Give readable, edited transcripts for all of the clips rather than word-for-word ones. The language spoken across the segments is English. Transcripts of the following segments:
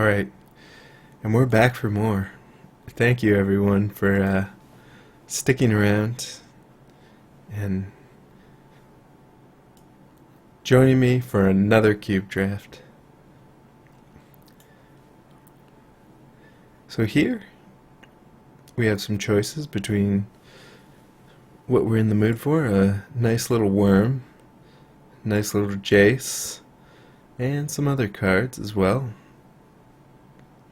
Alright, and we're back for more. Thank you everyone for sticking around and joining me for another cube draft. So here we have some choices between what we're in the mood for: a nice little worm, nice little Jace, and some other cards as well.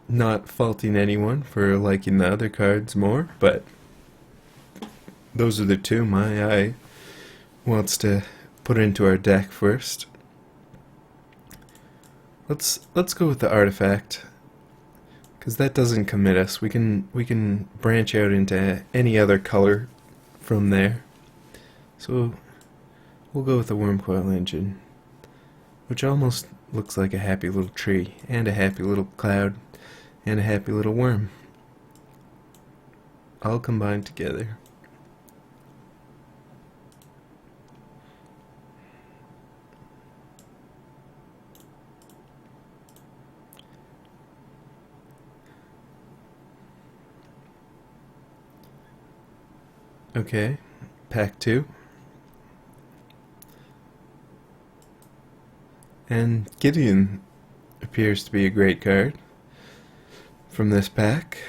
Not faulting anyone for liking the other cards more, but those are the two my eye wants to put into our deck first. Let's go with the artifact, because that doesn't commit us. We can branch out into any other color from there. So we'll go with the worm coil engine, which almost looks like a happy little tree and a happy little cloud and a happy little worm, all combined together. Okay, pack 2. And Gideon appears to be a great card from this pack.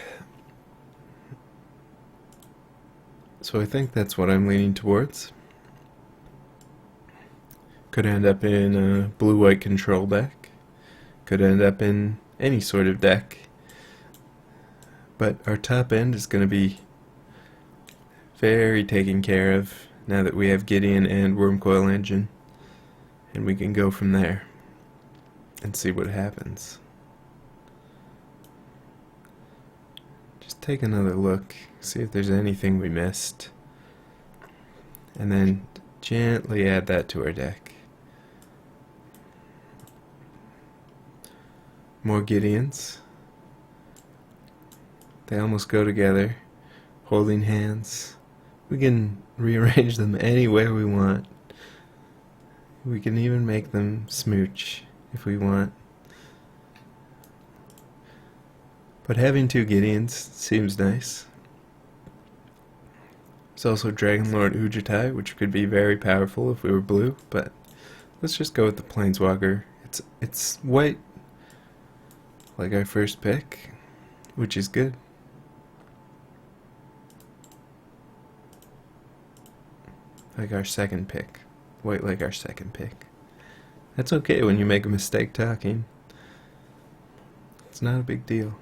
So I think that's what I'm leaning towards. Could end up in a blue-white control deck. Could end up in any sort of deck. But our top end is going to be very taken care of now that we have Gideon and Worm Coil Engine, and we can go from there and see what happens. Just take another look, see if there's anything we missed, and then gently add that to our deck. More Gideons. They almost go together, holding hands. We can rearrange them any way we want. We can even make them smooch if we want. But having two Gideons seems nice. There's also Dragon Lord Ujitai, which could be very powerful if we were blue, but let's just go with the Planeswalker. It's white, like our first pick, which is good. Like our second pick. White like our second pick. That's okay when you make a mistake talking. It's not a big deal.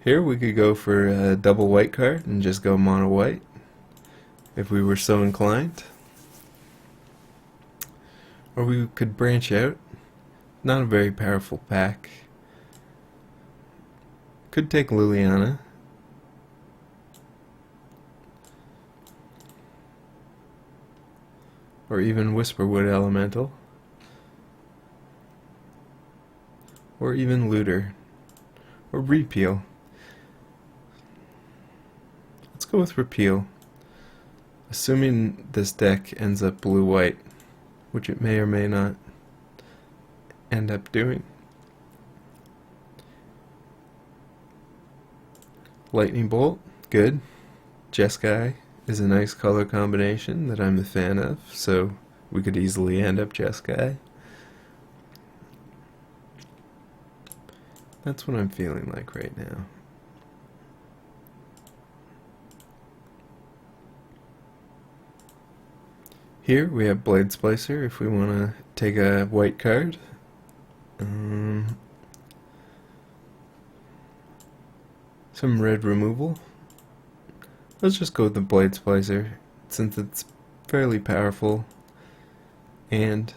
Here we could go for a double white card and just go mono white, if we were so inclined. Or we could branch out. Not a very powerful pack. Could take Liliana. Or even Whisperwood Elemental. Or even Looter. Or Repeal. Let's go with Repeal. Assuming this deck ends up blue-white, which it may or may not end up doing. Lightning Bolt, good. Jeskai is a nice color combination that I'm a fan of, so we could easily end up Jeskai. That's what I'm feeling like right now. Here we have Blade Splicer if we want to take a white card. Some red removal. Let's just go with the Blade Splicer, since it's fairly powerful and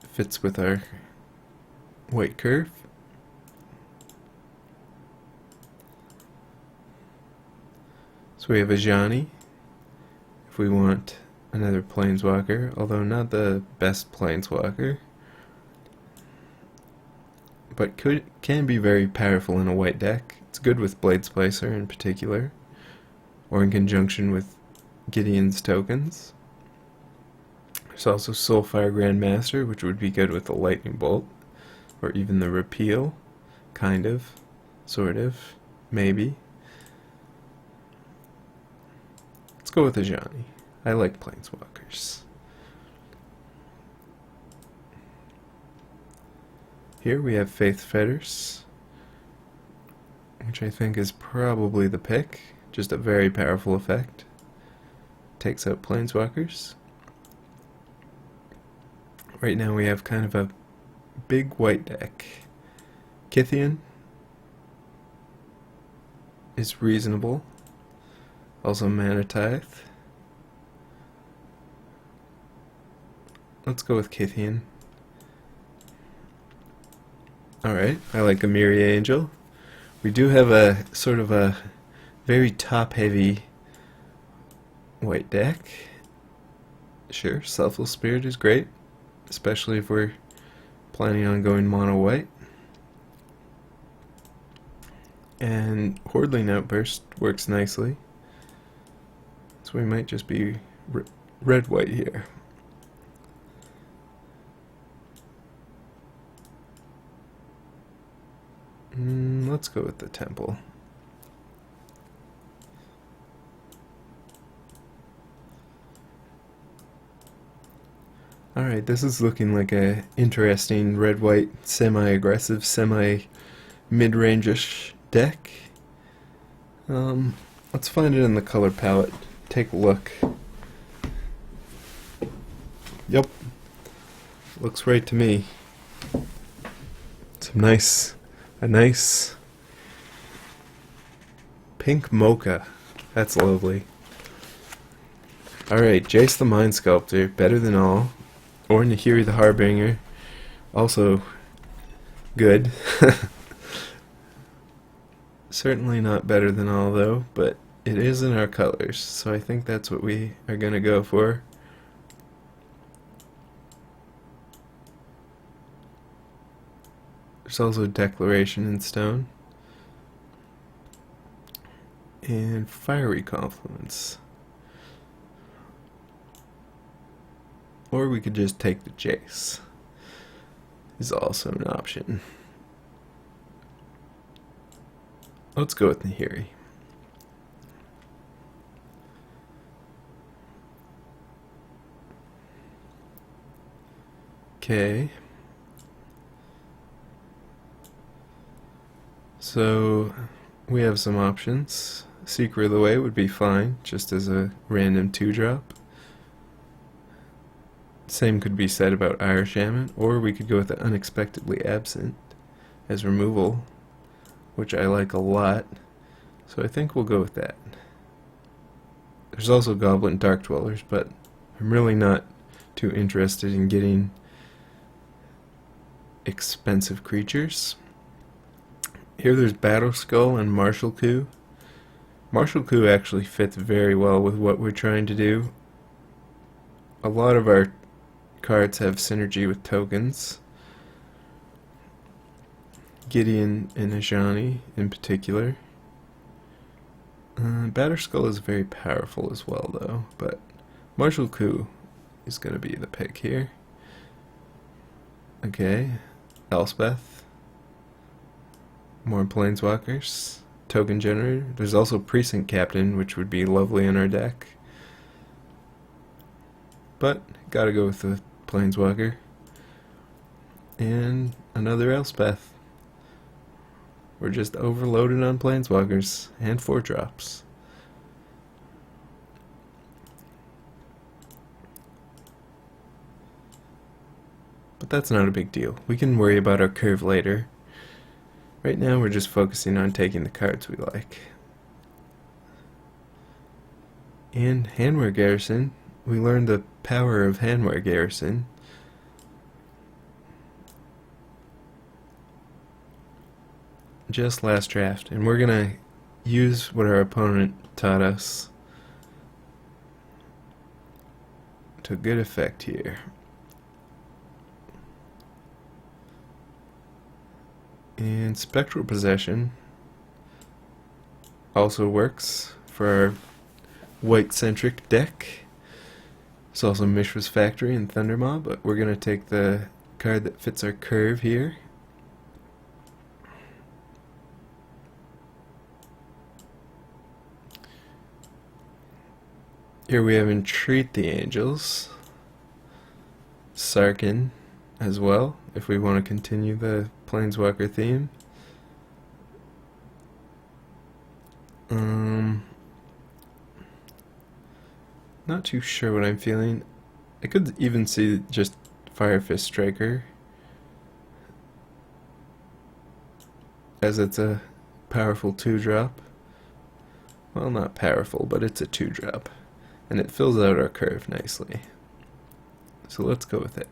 fits with our white curve. So we have a Johnny if we want another Planeswalker, although not the best Planeswalker, but can be very powerful in a white deck. It's good with Blade Splicer in particular, or in conjunction with Gideon's tokens. There's also Soulfire Grandmaster, which would be good with the Lightning Bolt. or even the repeal, kind of, sort of, maybe. Let's go with Ajani. I like planeswalkers. Here we have Faith Fetters, which I think is probably the pick. Just a very powerful effect. Takes out planeswalkers. Right now we have kind of a big white deck. Kithian is reasonable. Also Mana Tithe. Let's go with Kithian. Alright, I like a Miri Angel. We do have a sort of a very top-heavy white deck. Sure, Selfless Spirit is great, especially if we're planning on going mono white. And Hordling Outburst works nicely, so we might just be red-white here. Let's go with the Temple. Alright, this is looking like a interesting red-white, semi-aggressive, semi-mid-range-ish deck. Let's find it in the color palette. Take a look. Yep. Looks right to me. A nice pink mocha. That's lovely. Alright, Jace the Mind Sculptor, better than all. Or Nahiri the Harbinger, also good. Certainly not better than all though, but it is in our colors, so I think that's what we are gonna go for. There's also Declaration in stone. And Fiery Confluence. Or we could just take the Jace. Is also an option. Let's go with Nahiri. Okay. So we have some options. Seeker of the Way would be fine, just as a random 2-drop. Same could be said about Irish Shaman, or we could go with the Unexpectedly Absent as removal, which I like a lot, so I think we'll go with that. There's also Goblin Dark Dwellers, but I'm really not too interested in getting expensive creatures. Here there's Battle Skull and Martial Coup. Martial Coup actually fits very well with what we're trying to do. A lot of our cards have synergy with tokens. Gideon and Ajani in particular. Batterskull is very powerful as well though, but Martial Coup is going to be the pick here. Okay, Elspeth. More Planeswalkers. Token Generator. There's also Precinct Captain, which would be lovely in our deck. But, gotta go with the Planeswalker. And another Elspeth. We're just overloaded on Planeswalkers and 4-drops. But that's not a big deal. We can worry about our curve later. Right now we're just focusing on taking the cards we like. And Handwear Garrison. We learned the power of Handwear Garrison. Just last draft, and we're gonna use what our opponent taught us to good effect here. And Spectral Possession also works for our white-centric deck. It's also Mishra's Factory and Thundermaw, but we're gonna take the card that fits our curve here, Here we have Entreat the Angels, Sarkin as well, if we want to continue the Planeswalker theme. Not too sure what I'm feeling. I could even see just Fire Fist Striker, as it's a powerful 2-drop. Well, not powerful, but it's a 2-drop. And it fills out our curve nicely. So let's go with it.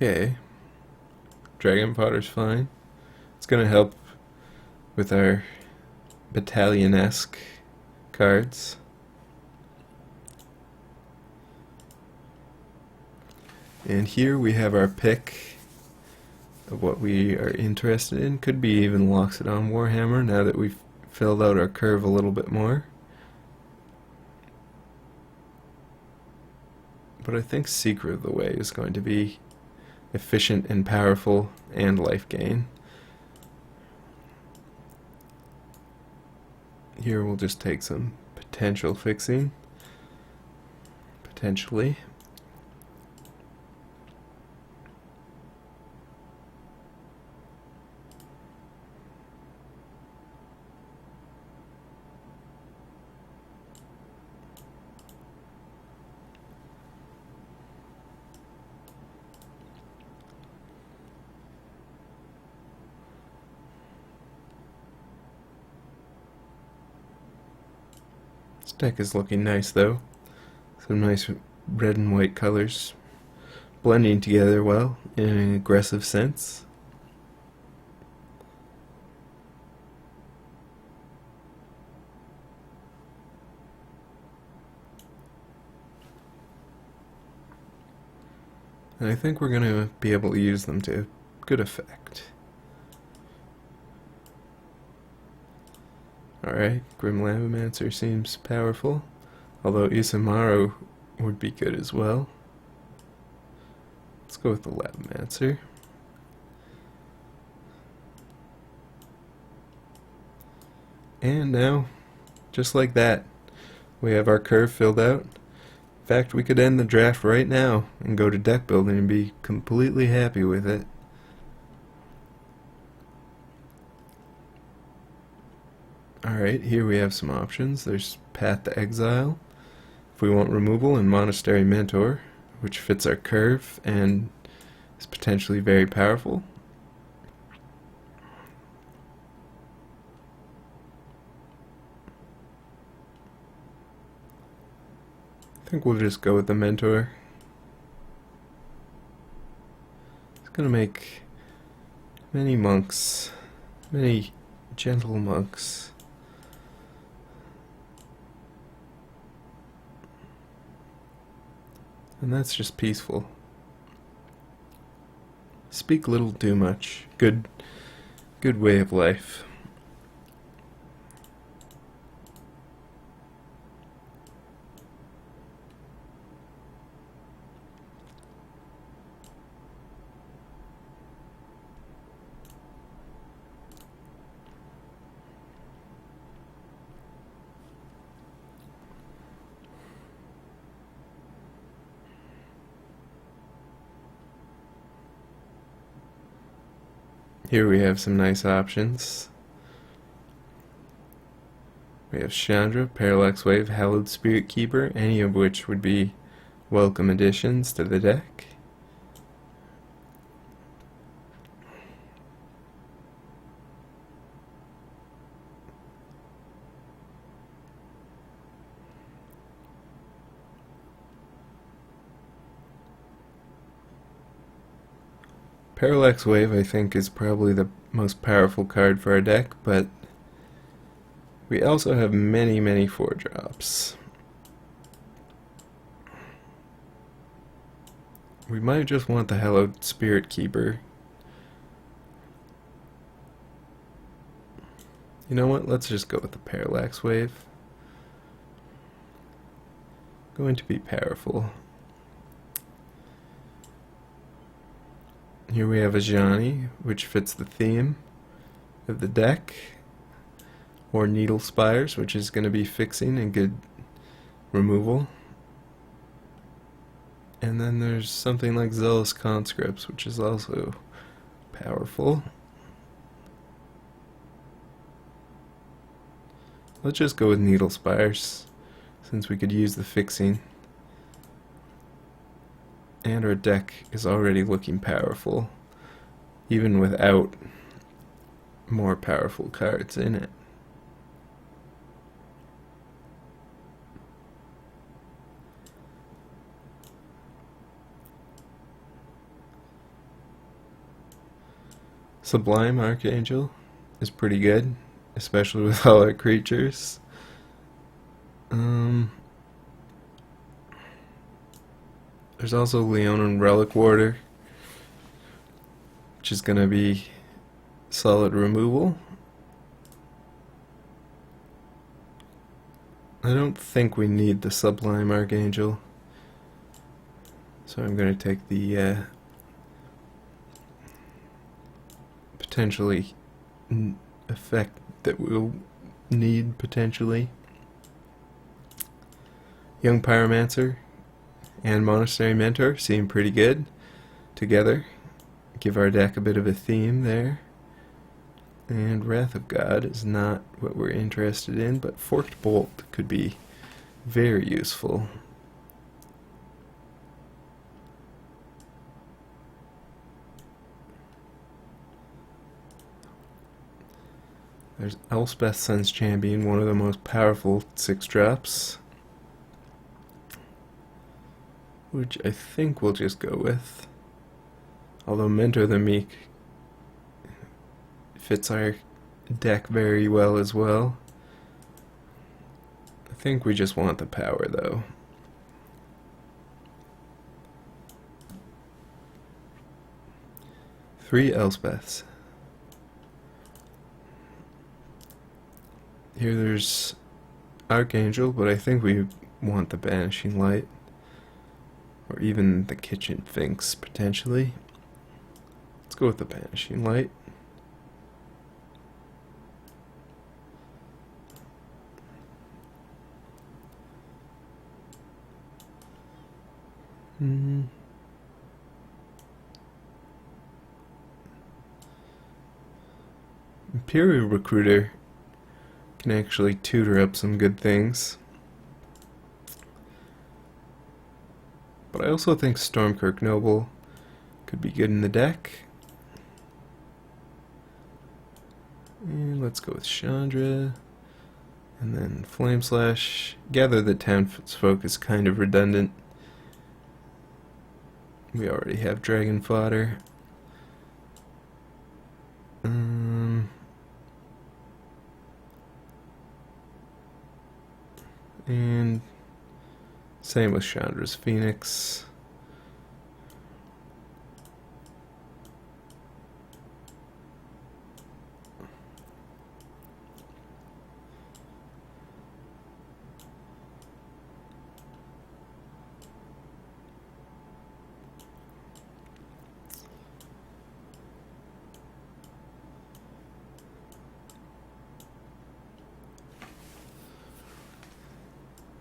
Okay, Dragon Potter's fine. It's gonna help with our battalion-esque cards. And here we have our pick of what we are interested in. Could be even Loxodon Warhammer now that we've filled out our curve a little bit more. But I think Secret of the Way is going to be efficient and powerful and life gain. Here we'll just take some potential fixing. Potentially. This deck is looking nice though. Some nice red and white colors blending together well in an aggressive sense. And I think we're going to be able to use them to good effect. Alright, Grim Lavamancer seems powerful, although Isamaru would be good as well. Let's go with the Lavamancer. And now, just like that, we have our curve filled out. In fact, we could end the draft right now and go to deck building and be completely happy with it. Alright, here we have some options. There's Path to Exile, if we want removal, and Monastery Mentor, which fits our curve and is potentially very powerful. I think we'll just go with the Mentor. It's gonna make many monks, many gentle monks. And that's just peaceful. Speak little, do much. Good way of life. Here we have some nice options. We have Chandra, Parallax Wave, Hallowed Spirit Keeper, any of which would be welcome additions to the deck. Parallax Wave, I think, is probably the most powerful card for our deck, but we also have many 4-drops. We might just want the Hallowed Spirit Keeper. You know what? Let's just go with the Parallax Wave. Going to be powerful. Here we have a Johnny, which fits the theme of the deck. Or Needle Spires, which is going to be fixing and good removal. And then there's something like Zealous Conscripts, which is also powerful. Let's just go with Needle Spires, since we could use the fixing. And our deck is already looking powerful, even without more powerful cards in it. Sublime Archangel is pretty good, especially with all our creatures. There's also Leonin Relic Warder, which is going to be solid removal. I don't think we need the Sublime Archangel, so I'm going to take the potentially effect that we'll need potentially. Young Pyromancer and Monastery Mentor seem pretty good together. Give our deck a bit of a theme there. And Wrath of God is not what we're interested in, but Forked Bolt could be very useful. There's Elspeth Sun's Champion, one of the most powerful 6-drops, which I think we'll just go with. Although Mentor the Meek fits our deck very well as well. I think we just want the power though. Three Elspeths. Here there's Archangel, but I think we want the Banishing Light. Or even the Kitchen Finks, potentially. Let's go with the Banishing Light. Imperial Recruiter can actually tutor up some good things. But I also think Stormkirk Noble could be good in the deck. And let's go with Chandra. And then Flame Slash. Gather the Townsfolk is kind of redundant. We already have Dragon Fodder. And same with Chandra's Phoenix.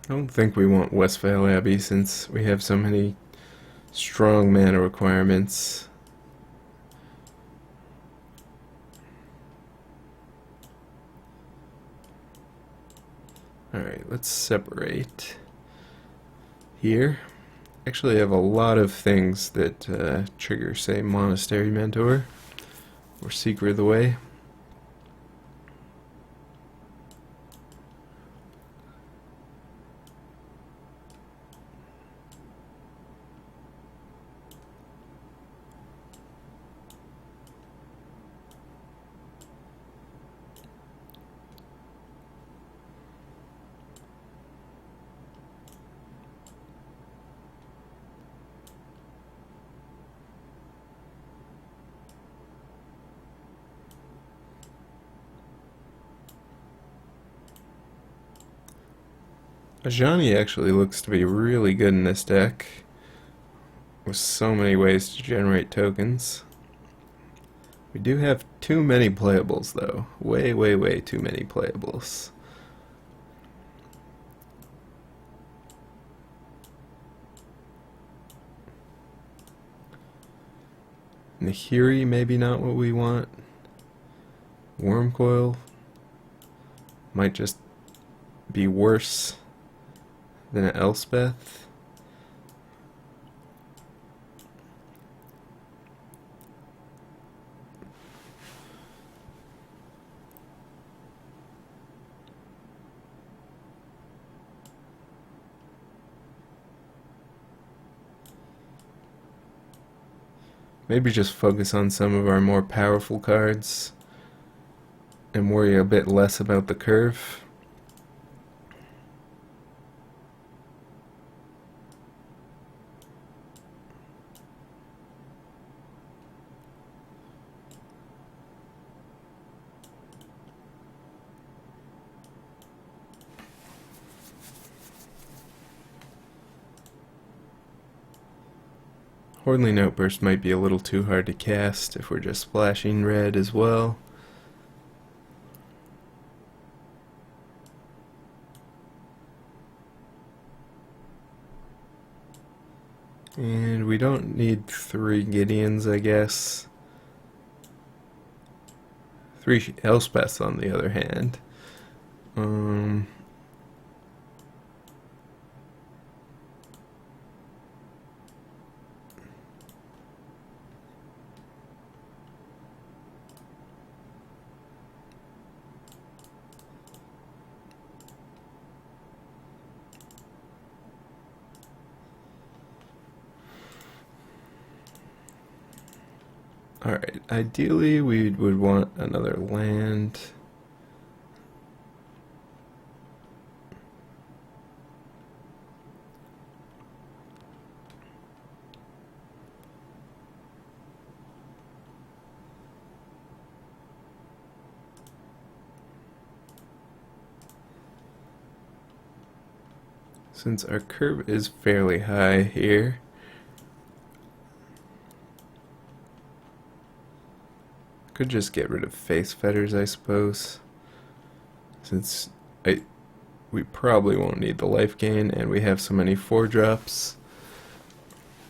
I don't think we want Westvale Abbey since we have so many strong mana requirements. Alright, let's separate here. Actually, I have a lot of things that trigger, say, Monastery Mentor or Seeker of the Way. Ajani actually looks to be really good in this deck, with so many ways to generate tokens. We do have too many playables though. Way, way, way too many playables. Nahiri, maybe not what we want. Wormcoil might just be worse than an Elspeth. Maybe just focus on some of our more powerful cards and worry a bit less about the curve. Hordling Outburst might be a little too hard to cast if we're just splashing red as well. And we don't need 3 Gideons, I guess. 3 Elspeths on the other hand. Alright, ideally we would want another land. Since our curve is fairly high here, could just get rid of face fetters, I suppose, since we probably won't need the life gain, and we have so many 4-drops,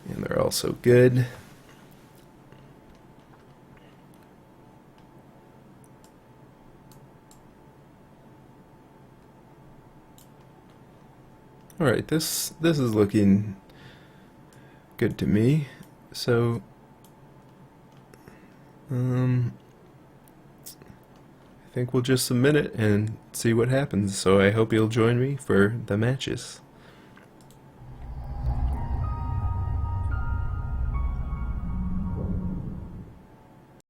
and they're also good. Alright, this is looking good to me, so I think we'll just submit it and see what happens, so I hope you'll join me for the matches.